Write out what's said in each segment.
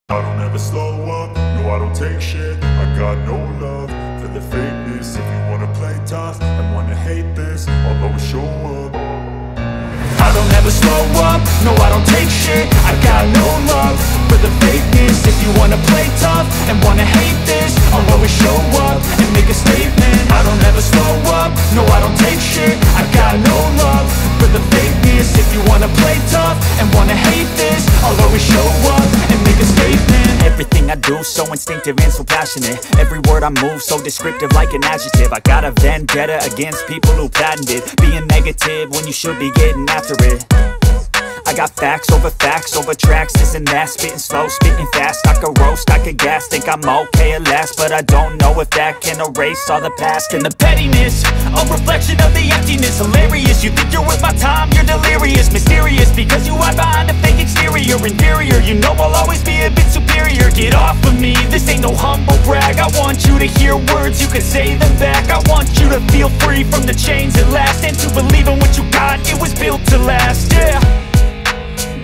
I don't ever slow up, no I don't take shit. I got no love for the fakeness. If you wanna play tough and wanna hate this, I'll always show up. I don't ever slow up, no I don't take shit. I got no love for the fakeness. If you wanna play tough and wanna hate this, I'll always show up and make a statement. I don't ever slow up, no I don't take shit. I got no love for the fakeness. If you wanna play tough and wanna hate this, I'll always show up and make a statement. Everything I do so instinctive and so passionate. Every word I move so descriptive like an adjective. I got a vendetta against people who patented being negative when you should be getting after it. I got facts over tracks, this and that. Spitting slow, spitting fast. I could roast, I could gas. Think I'm okay at last, but I don't know if that can erase all the past. And the pettiness, a reflection of the emptiness. Hilarious, you think you're worth my time, you're delirious. Mysterious, because you hide behind a fake exterior. Inferior, you know I'll always be a bit superior. Get off of me, this ain't no humble brag. I want you to hear words, you can say them back. I want you to feel free from the chains at last, and to believe in what you got, it was built to last, yeah.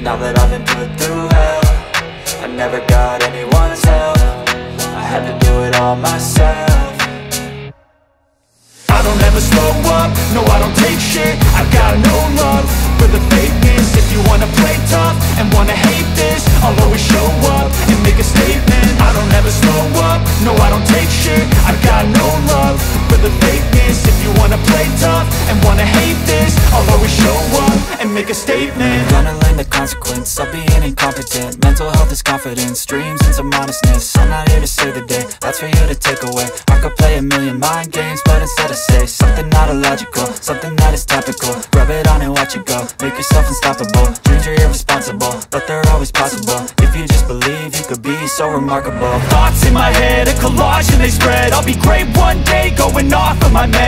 Now that I've been put through hell, I never got anyone's help. I had to do it all myself. I don't ever slow up, no I don't take shit. I got no love for the fakeness. If you wanna play tough and wanna hate this, I'll always show up and make a statement. I don't ever slow up, no I don't take shit. I got no love for the fakeness. If you wanna play tough and wanna hate this, I'll always show up and make a statement. Gonna learn the consequence of being incompetent. Mental health is confidence, dreams and some honestness. I'm not here to save the day, that's for you to take away. I could play a million mind games, but instead I say something not illogical, something that is topical. Rub it on and watch it go, make yourself unstoppable. Dreams are irresponsible, but they're always possible. If you just believe, you could be so remarkable. Thoughts in my head, a collage and they spread. I'll be great one day, going off of my meds.